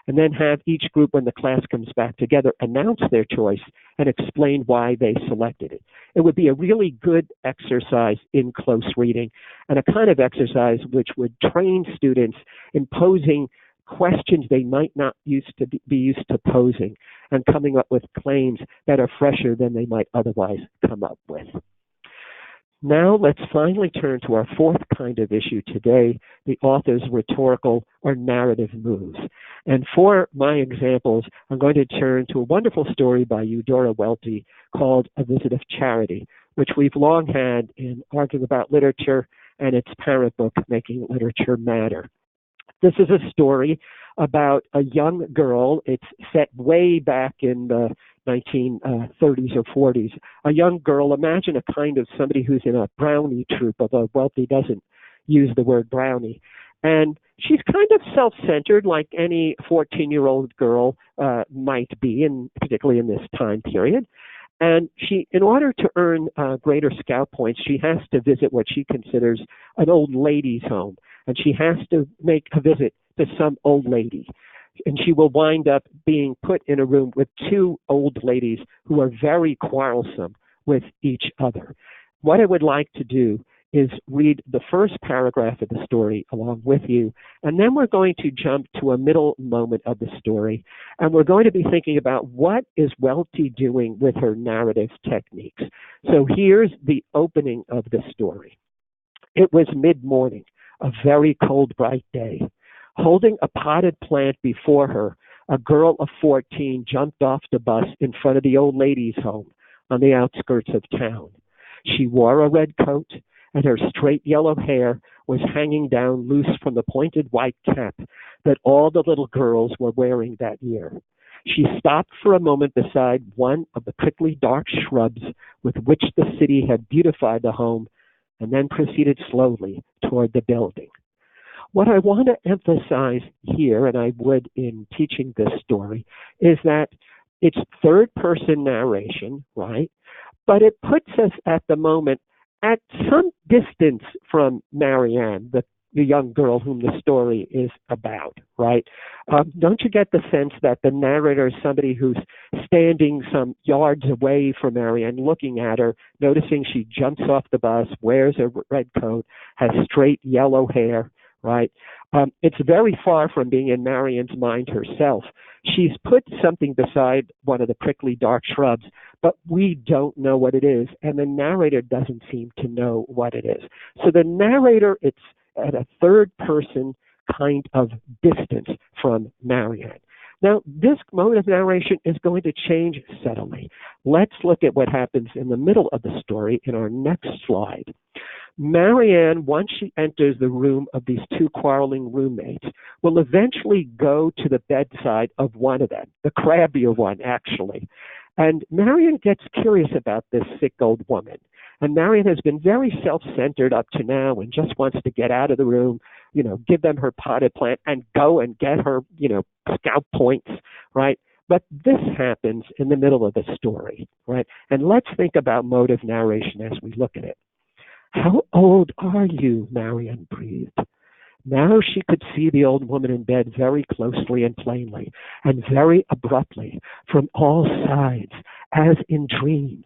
And then have each group, when the class comes back together, announce their choice and explain why they selected it. It would be a really good exercise in close reading, and a kind of exercise which would train students in posing questions they might not be used to posing, and coming up with claims that are fresher than they might otherwise come up with. Now let's finally turn to our fourth kind of issue today, the author's rhetorical or narrative moves. And for my examples, I'm going to turn to a wonderful story by Eudora Welty called A Visit of Charity, which we've long had in Arguing About Literature and its parent book, Making Literature Matter. This is a story about a young girl. It's set way back in the 1930s or 40s. A young girl, imagine a kind of somebody who's in a brownie troupe, although Welty doesn't use the word brownie. And she's kind of self-centered, like any 14-year-old girl might be, particularly in this time period. And she, in order to earn greater scout points, she has to visit what she considers an old lady's home. And she has to make a visit to some old lady. And she will wind up being put in a room with two old ladies who are very quarrelsome with each other. What I would like to do is read the first paragraph of the story along with you, and then we're going to jump to a middle moment of the story, and we're going to be thinking about what is Welty doing with her narrative techniques. So here's the opening of the story. It was mid-morning, a very cold, bright day. Holding a potted plant before her, a girl of 14 jumped off the bus in front of the old lady's home on the outskirts of town. She wore a red coat, and her straight yellow hair was hanging down loose from the pointed white cap that all the little girls were wearing that year. She stopped for a moment beside one of the prickly dark shrubs with which the city had beautified the home, and then proceeded slowly toward the building. What I want to emphasize here, and I would in teaching this story, is that it's third-person narration, right? But it puts us at the moment at some distance from Marianne, the young girl whom the story is about, right? Don't you get the sense that the narrator is somebody who's standing some yards away from Marianne, looking at her, noticing she jumps off the bus, wears a red coat, has straight yellow hair, right? It's very far from being in Marianne's mind herself. She's put something beside one of the prickly dark shrubs, but we don't know what it is, and the narrator doesn't seem to know what it is. So the narrator, it's at a third person kind of distance from Marianne. Now, this mode of narration is going to change subtly. Let's look at what happens in the middle of the story in our next slide. Marianne, once she enters the room of these two quarreling roommates, will eventually go to the bedside of one of them, the crabbier one, actually. And Marianne gets curious about this sick old woman. And Marianne has been very self-centered up to now and just wants to get out of the room, give them her potted plant and go and get her, scout points, right? But this happens in the middle of the story, right? And let's think about mode of narration as we look at it. How old are you? Marianne breathed. Now she could see the old woman in bed very closely and plainly, and very abruptly, from all sides, as in dreams.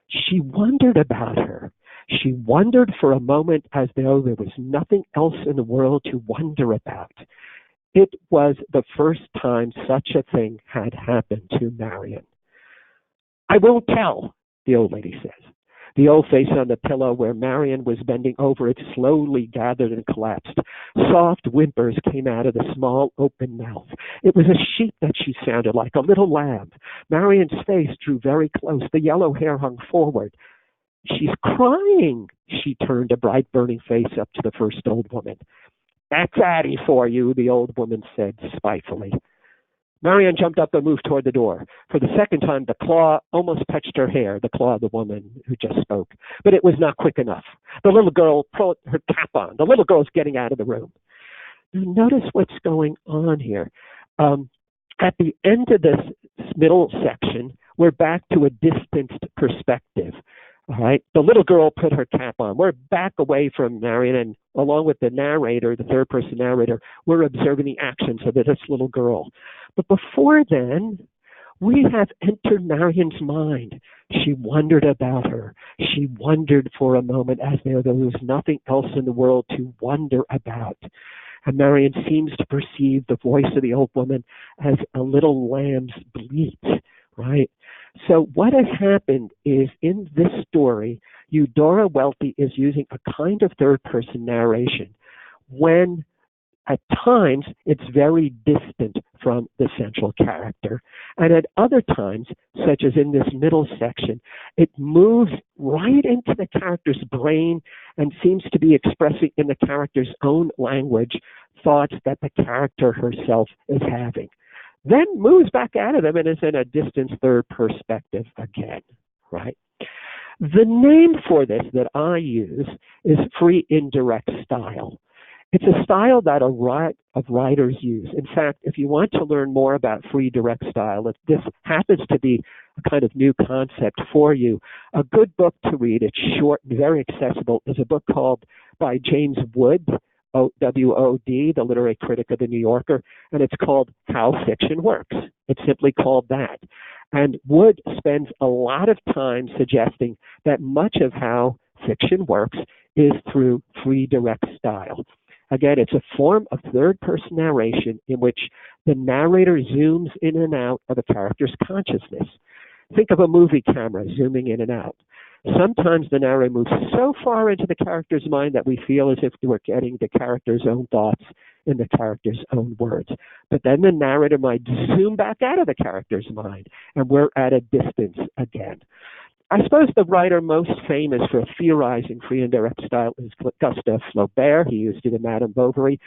She wondered about her. She wondered for a moment as though there was nothing else in the world to wonder about. It was the first time such a thing had happened to Marianne. I won't tell, the old lady says. The old face on the pillow where Marianne was bending over it slowly gathered and collapsed. Soft whimpers came out of the small open mouth. It was a sheep that she sounded like, a little lamb. Marianne's face drew very close. The yellow hair hung forward. She's crying. She turned a bright burning face up to the first old woman. That's Addie for you, the old woman said spitefully. Marianne jumped up and moved toward the door. For the second time, the claw almost touched her hair, the claw of the woman who just spoke. But it was not quick enough. The little girl put her cap on. The little girl's getting out of the room. Now notice what's going on here. At the end of this middle section, we're back to a distanced perspective. All right, the little girl put her cap on. We're back away from Marion, and along with the narrator, the third-person narrator, we're observing the actions of this little girl. But before then, we have entered Marion's mind. She wondered about her. She wondered for a moment as though there was nothing else in the world to wonder about. And Marion seems to perceive the voice of the old woman as a little lamb's bleat, right? So what has happened is in this story, Eudora Welty is using a kind of third-person narration when at times it's very distant from the central character. And at other times, such as in this middle section, it moves right into the character's brain and seems to be expressing in the character's own language thoughts that the character herself is having. Then moves back out of them and is in a distant third perspective again, right? The name for this that I use is free indirect style. It's a style that a lot of writers use. In fact, if you want to learn more about free direct style, if this happens to be a kind of new concept for you, a good book to read, it's short and very accessible, is a book called by James Wood, W-O-D, the literary critic of the New Yorker, and it's called How Fiction Works. It's simply called that. And Wood spends a lot of time suggesting that much of how fiction works is through free direct style. Again, it's a form of third-person narration in which the narrator zooms in and out of a character's consciousness. Think of a movie camera zooming in and out. Sometimes the narrator moves so far into the character's mind that we feel as if we're getting the character's own thoughts in the character's own words. But then the narrator might zoom back out of the character's mind, and we're at a distance again. I suppose the writer most famous for theorizing free and direct style is Gustave Flaubert. He used it in Madame Bovary.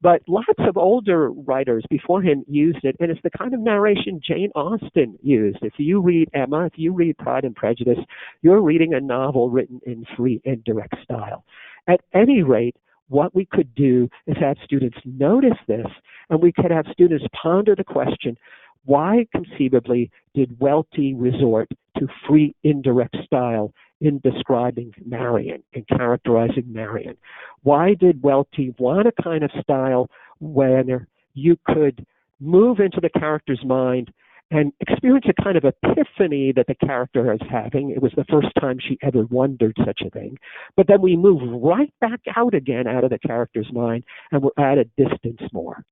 But lots of older writers before him used it, and it's the kind of narration Jane Austen used. If you read Emma, if you read Pride and Prejudice, you're reading a novel written in free and direct style. At any rate, what we could do is have students notice this, and we could have students ponder the question, why conceivably did Welty resort to free indirect style in describing Marion and characterizing Marion? Why did Welty want a kind of style where you could move into the character's mind and experience a kind of epiphany that the character is having? It was the first time she ever wondered such a thing. But then we move right back out again out of the character's mind, and we're at a distance more.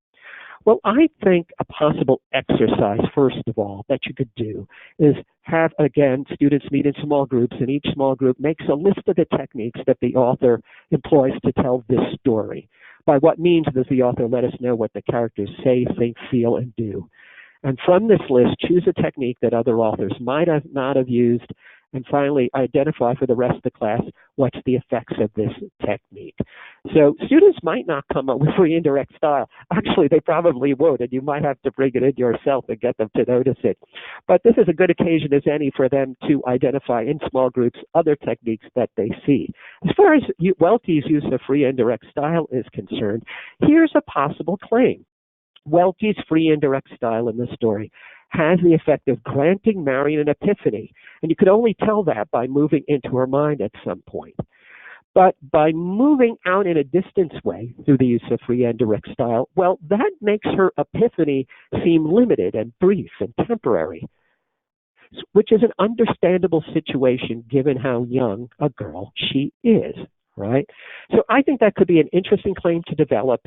Well, I think a possible exercise, first of all, that you could do is have, again, students meet in small groups, and each small group makes a list of the techniques that the author employs to tell this story. By what means does the author let us know what the characters say, think, feel, and do? And from this list, choose a technique that other authors might not have used, and finally identify for the rest of the class what's the effects of this technique. So students might not come up with free indirect style. Actually, they probably would, and you might have to bring it in yourself and get them to notice it. But this is a good occasion as any for them to identify in small groups other techniques that they see. As far as Welty's use of free indirect style is concerned, here's a possible claim. Welty's free indirect style in this story has the effect of granting Marion an epiphany, and you could only tell that by moving into her mind at some point. But by moving out in a distance way through the use of free and direct style, well, that makes her epiphany seem limited and brief and temporary, which is an understandable situation given how young a girl she is, right? So I think that could be an interesting claim to develop.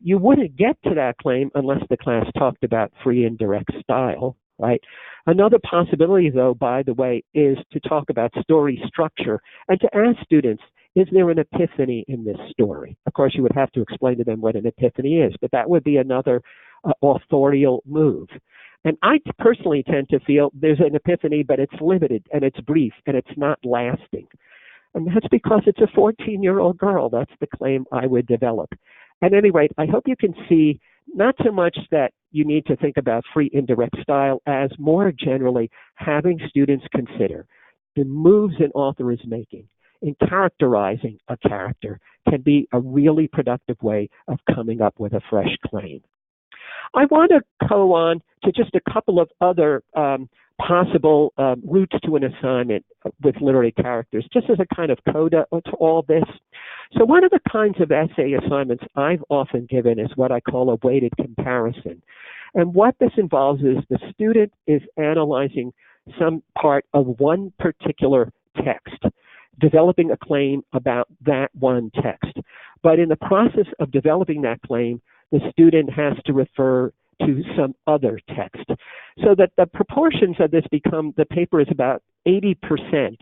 You wouldn't get to that claim unless the class talked about free and direct style, right? Another possibility, though, by the way, is to talk about story structure and to ask students, is there an epiphany in this story? Of course, you would have to explain to them what an epiphany is, but that would be another authorial move. And I personally tend to feel there's an epiphany, but it's limited and it's brief and it's not lasting. And that's because it's a 14-year-old girl. That's the claim I would develop. At any rate, I hope you can see not so much that you need to think about free indirect style as more generally having students consider the moves an author is making in characterizing a character can be a really productive way of coming up with a fresh claim. I want to go on to just a couple of other possible routes to an assignment with literary characters, just as a kind of coda to all this. So one of the kinds of essay assignments I've often given is what I call a weighted comparison. And what this involves is the student is analyzing some part of one particular text, developing a claim about that one text. But in the process of developing that claim, the student has to refer to some other text. So that the proportions of this become, the paper is about 80%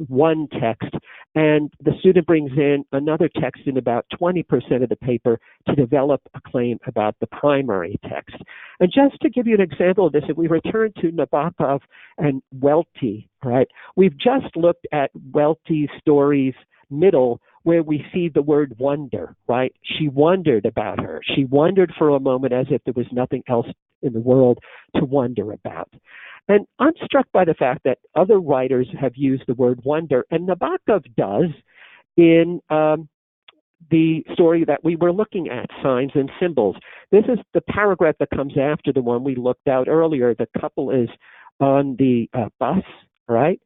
one text, and the student brings in another text in about 20% of the paper to develop a claim about the primary text. And just to give you an example of this, if we return to Naboko and Welty, right, we've just looked at Welty's story's middle, where we see the word wonder, right? She wondered about her. She wondered for a moment as if there was nothing else in the world to wonder about. And I'm struck by the fact that other writers have used the word wonder, and Naboko does in the story that we were looking at, Signs and Symbols. This is the paragraph that comes after the one we looked at earlier. The couple is on the bus, right?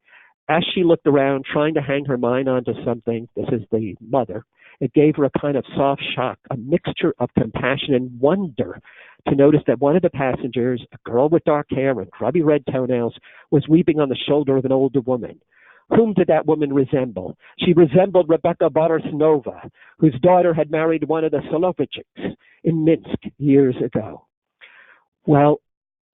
As she looked around, trying to hang her mind onto something, this is the mother, it gave her a kind of soft shock, a mixture of compassion and wonder to notice that one of the passengers, a girl with dark hair and grubby red toenails, was weeping on the shoulder of an older woman. Whom did that woman resemble? She resembled Rebecca Borisnova, whose daughter had married one of the Soloveitchiks in Minsk years ago. Well,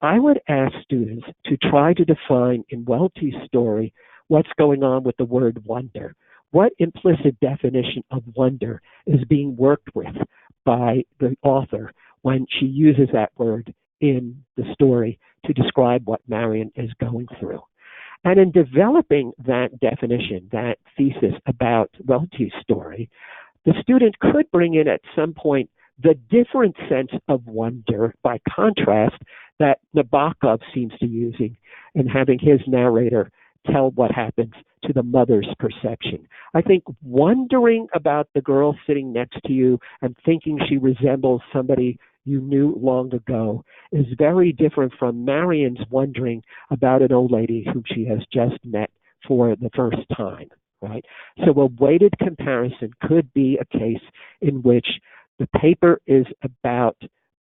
I would ask students to try to define in Welty's story what's going on with the word wonder. What implicit definition of wonder is being worked with by the author when she uses that word in the story to describe what Marion is going through? And in developing that definition, that thesis about Welty's story, the student could bring in at some point the different sense of wonder, by contrast, that Nabokov seems to be using in having his narrator tell what happens to the mother's perception. I think wondering about the girl sitting next to you and thinking she resembles somebody you knew long ago is very different from Marion's wondering about an old lady whom she has just met for the first time, right? So a weighted comparison could be a case in which the paper is about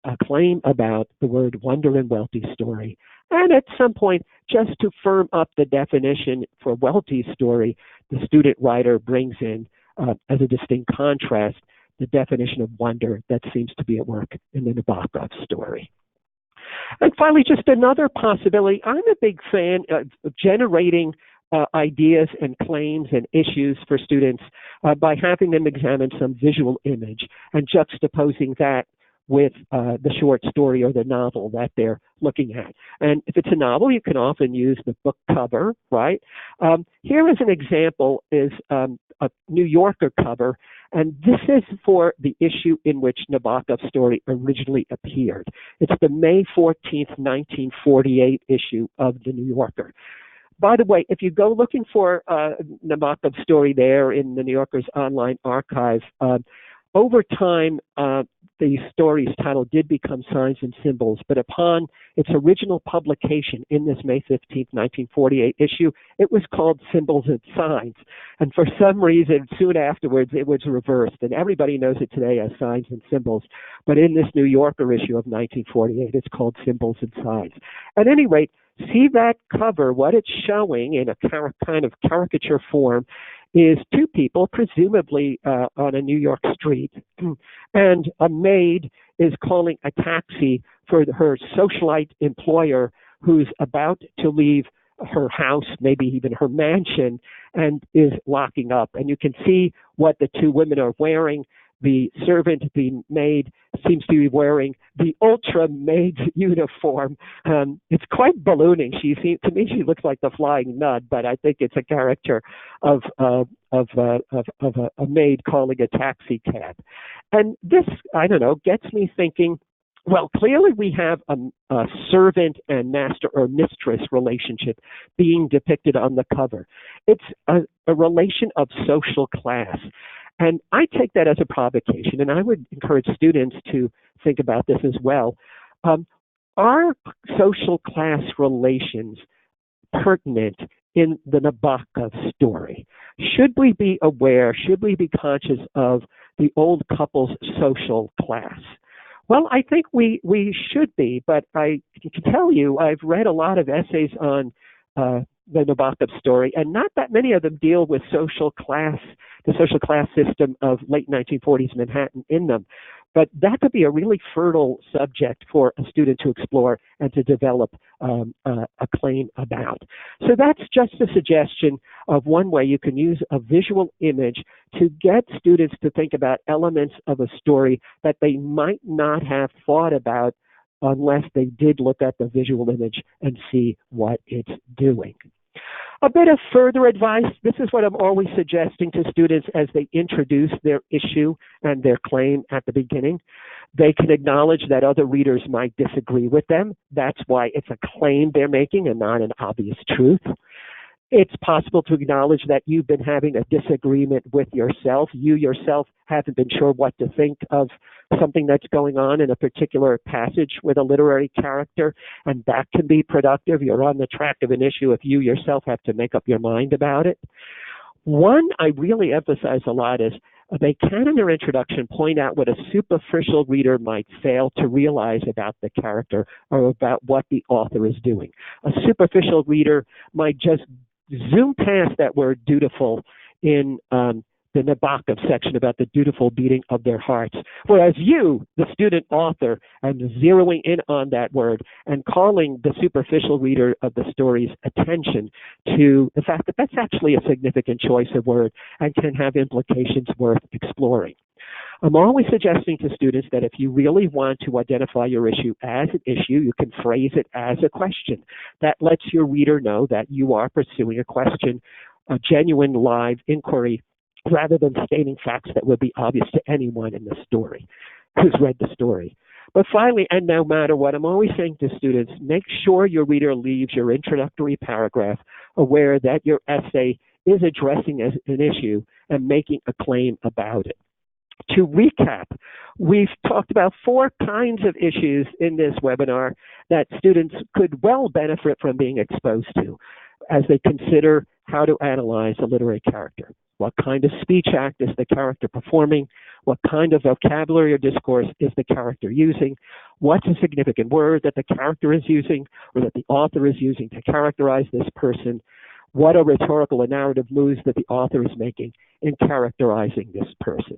a claim about the word wonder in Welty's story. And at some point, just to firm up the definition for Welty's story, the student writer brings in, as a distinct contrast, the definition of wonder that seems to be at work in the Nabokov story. And finally, just another possibility. I'm a big fan of generating ideas and claims and issues for students by having them examine some visual image and juxtaposing that with the short story or the novel that they're looking at. And if it's a novel, you can often use the book cover, right? Here is an example, is a New Yorker cover, and this is for the issue in which Nabokov's story originally appeared. It's the May 14th, 1948 issue of the New Yorker. By the way, if you go looking for Nabokov's story there in the New Yorker's online archive, over time, the story's title did become Signs and Symbols, but upon its original publication in this May 15th, 1948 issue, it was called Symbols and Signs. And for some reason, soon afterwards, it was reversed, and everybody knows it today as Signs and Symbols. But in this New Yorker issue of 1948, it's called Symbols and Signs. At any rate, see that cover. What it's showing in a kind of caricature form is two people, presumably on a New York street, and a maid is calling a taxi for her socialite employer who's about to leave her house, maybe even her mansion, and is locking up. And you can see what the two women are wearing. the servant, the maid, seems to be wearing the ultra maid's uniform. It's quite ballooning. To me, she looks like the Flying Nud, but I think it's a character of a maid calling a taxi cab. And this, I don't know, gets me thinking, well, clearly we have a servant and master or mistress relationship being depicted on the cover. It's a relation of social class. And I take that as a provocation, and I would encourage students to think about this as well. Are social class relations pertinent in the Naboko story? Should we be aware, should we be conscious of the old couple's social class? Well, I think we should be, but I can tell you I've read a lot of essays on the Naboko story, and not that many of them deal with the social class system of late 1940s Manhattan in them. But that could be a really fertile subject for a student to explore and to develop a claim about. So that's just a suggestion of one way you can use a visual image to get students to think about elements of a story that they might not have thought about unless they did look at the visual image and see what it's doing. A bit of further advice, this is what I'm always suggesting to students as they introduce their issue and their claim at the beginning. They can acknowledge that other readers might disagree with them. That's why it's a claim they're making and not an obvious truth. It's possible to acknowledge that you've been having a disagreement with yourself. You yourself haven't been sure what to think of something that's going on in a particular passage with a literary character, and that can be productive. You're on the track of an issue if you yourself have to make up your mind about it. One I really emphasize a lot is they can, in their introduction, point out what a superficial reader might fail to realize about the character or about what the author is doing. A superficial reader might just zoom past that word dutiful in the Naboko section about the dutiful beating of their hearts. Whereas you, the student author, are zeroing in on that word and calling the superficial reader of the story's attention to the fact that that's actually a significant choice of word and can have implications worth exploring. I'm always suggesting to students that if you really want to identify your issue as an issue, you can phrase it as a question. That lets your reader know that you are pursuing a question, a genuine live inquiry, rather than stating facts that would be obvious to anyone in the story who's read the story. But finally, and no matter what, I'm always saying to students, make sure your reader leaves your introductory paragraph aware that your essay is addressing as an issue and making a claim about it. To recap, we've talked about 4 kinds of issues in this webinar that students could well benefit from being exposed to as they consider how to analyze a literary character. What kind of speech act is the character performing? What kind of vocabulary or discourse is the character using? What's a significant word that the character is using or that the author is using to characterize this person? What are rhetorical and narrative moves that the author is making in characterizing this person?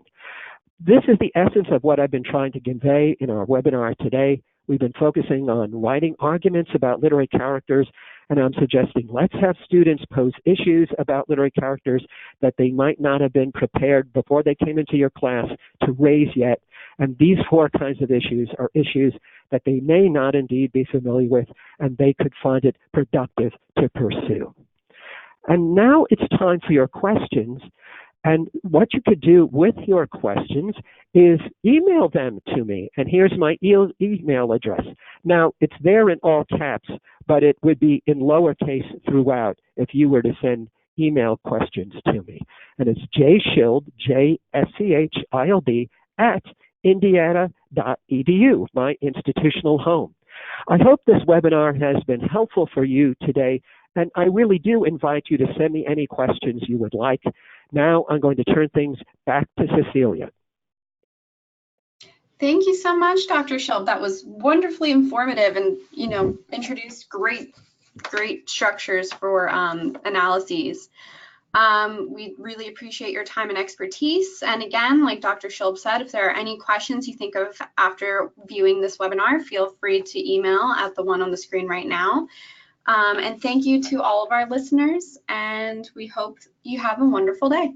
This is the essence of what I've been trying to convey in our webinar today. We've been focusing on writing arguments about literary characters, and I'm suggesting let's have students pose issues about literary characters that they might not have been prepared before they came into your class to raise yet. And these 4 kinds of issues are issues that they may not indeed be familiar with, and they could find it productive to pursue. And now it's time for your questions. And what you could do with your questions is email them to me. And here's my email address. Now, it's there in all caps, but it would be in lowercase throughout if you were to send email questions to me. And it's jschild, JSCHILD, at indiana.edu, my institutional home. I hope this webinar has been helpful for you today, and I really do invite you to send me any questions you would like. Now I'm going to turn things back to Cecilia. Thank you so much, Dr. Schilb. That was wonderfully informative and, introduced great structures for analyses. We really appreciate your time and expertise. And again, like Dr. Schilb said, if there are any questions you think of after viewing this webinar, feel free to email at the one on the screen right now. And thank you to all of our listeners, and we hope you have a wonderful day.